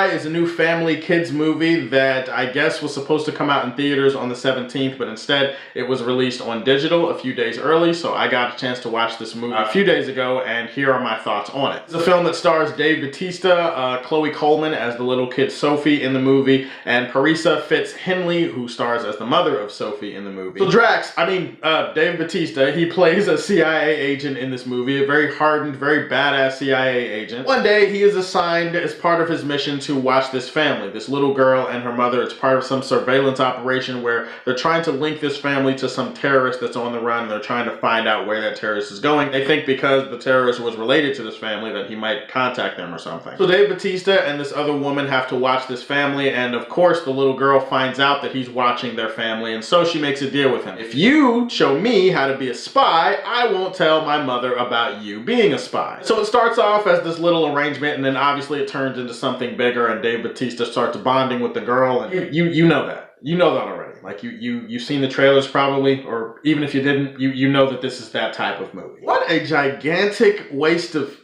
Spy is a new family kids movie that I guess was supposed to come out in theaters on the 17th, but instead it was released on digital a few days early, so I got a chance to watch this movie a few days ago, and here are my thoughts on it. It's a film that stars Dave Bautista, Chloe Coleman as the little kid Sophie in the movie, and Parisa Fitz-Henley, who stars as the mother of Sophie in the movie. So Dave Bautista, he plays a CIA agent in this movie, a very hardened, very badass CIA agent. One day he is assigned as part of his mission to watch this family, this little girl and her mother. It's part of some surveillance operation where they're trying to link this family to some terrorist that's on the run. They're trying to find out where that terrorist is going. They think because the terrorist was related to this family that he might contact them or something. So Dave Bautista and this other woman have to watch this family, and of course the little girl finds out that he's watching their family, and so she makes a deal with him. If you show me how to be a spy, I won't tell my mother about you being a spy. So it starts off as this little arrangement, and then obviously it turns into something bigger, and Dave Bautista starts bonding with the girl, and you know that. You know that already. Like, you've seen the trailers probably, or even if you didn't, you know that this is that type of movie. What a gigantic waste of...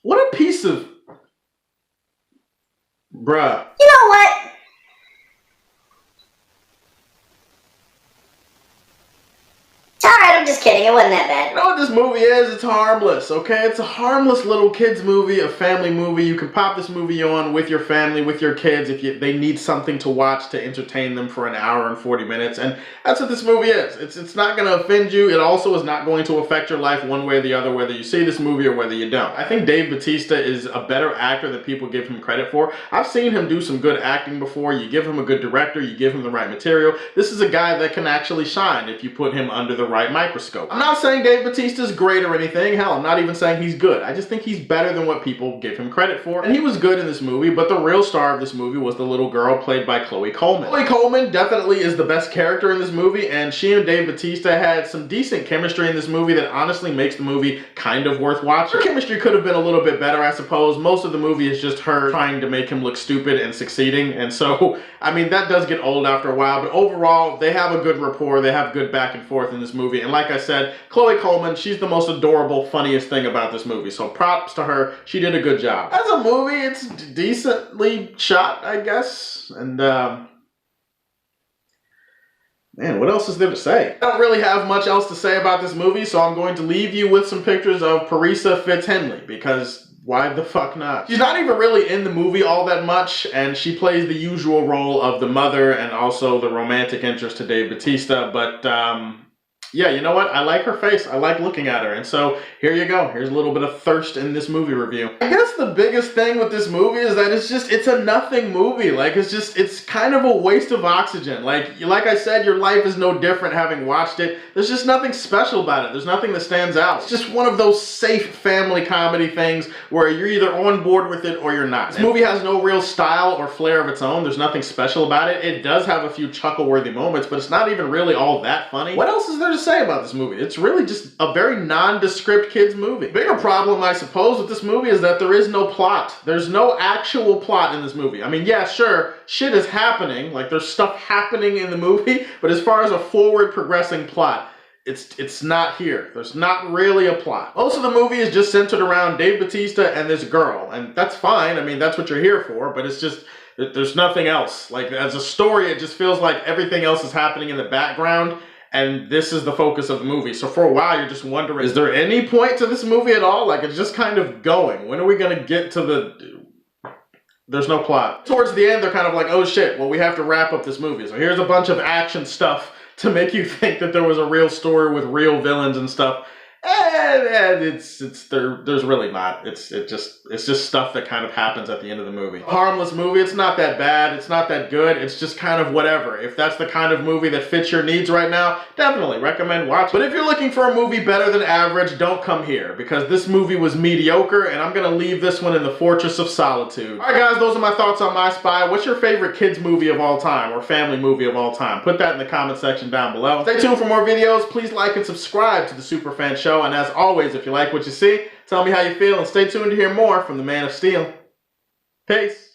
What a piece of... Bruh. You know what? Alright, I'm just kidding. It wasn't that bad. You know what this movie is? It's harmless, okay? It's a harmless little kids movie, a family movie. You can pop this movie on with your family, with your kids, if they need something to watch to entertain them for an hour and 40 minutes. And that's what this movie is. It's not going to offend you. It also is not going to affect your life one way or the other, whether you see this movie or whether you don't. I think Dave Bautista is a better actor than people give him credit for. I've seen him do some good acting before. You give him a good director, you give him the right material. This is a guy that can actually shine if you put him under the right microscope. I'm not saying Dave Bautista's great or anything. Hell, I'm not even saying he's good. I just think he's better than what people give him credit for. And he was good in this movie, but the real star of this movie was the little girl played by Chloe Coleman. Chloe Coleman definitely is the best character in this movie, and she and Dave Bautista had some decent chemistry in this movie that honestly makes the movie kind of worth watching. Her chemistry could have been a little bit better, I suppose. Most of the movie is just her trying to make him look stupid and succeeding, and so, I mean, that does get old after a while, but overall, they have a good rapport, they have good back and forth in this movie, and like I said, Chloe Coleman, she's the most adorable, funniest thing about this movie, so props to her. She did a good job. As a movie, it's decently shot, I guess, and man, what else is there to say? I don't really have much else to say about this movie, so I'm going to leave you with some pictures of Parisa Fitz-Henley, because why the fuck not? She's not even really in the movie all that much, and she plays the usual role of the mother and also the romantic interest to Dave Bautista, but yeah, you know what? I like her face. I like looking at her. And so here you go. Here's a little bit of thirst in this movie review. I guess the biggest thing with this movie is that it's a nothing movie. Like, it's kind of a waste of oxygen. Like I said, your life is no different having watched it. There's just nothing special about it. There's nothing that stands out. It's just one of those safe family comedy things where you're either on board with it or you're not. This movie has no real style or flair of its own. There's nothing special about it. It does have a few chuckle-worthy moments, but it's not even really all that funny. What else is there to say about this movie? It's really just a very nondescript kids movie. The bigger problem, I suppose, with this movie is that there is no plot. There's no actual plot in this movie. I mean, yeah, sure, shit is happening, like there's stuff happening in the movie, but as far as a forward progressing plot, it's not here. There's not really a plot. Most of the movie is just centered around Dave Bautista and this girl, and that's fine. I mean, that's what you're here for, but it's just, there's nothing else. Like, as a story, it just feels like everything else is happening in the background, and this is the focus of the movie. So for a while, you're just wondering, is there any point to this movie at all? Like, it's just kind of going. When are we going to get to the... There's no plot. Towards the end, they're kind of like, oh shit, well, we have to wrap up this movie. So here's a bunch of action stuff to make you think that there was a real story with real villains and stuff. And there's really not. It's just stuff that kind of happens at the end of the movie. Harmless movie. It's not that bad. It's not that good. It's just kind of whatever. If that's the kind of movie that fits your needs right now, definitely recommend watching. But if you're looking for a movie better than average, don't come here, because this movie was mediocre, and I'm gonna leave this one in the Fortress of Solitude. All right, guys, those are my thoughts on My Spy. What's your favorite kids movie of all time, or family movie of all time? Put that in the comment section down below. Stay tuned for more videos. Please like and subscribe to the Superfan Show. And as always, if you like what you see, tell me how you feel, and stay tuned to hear more from the Man of Steel. Peace.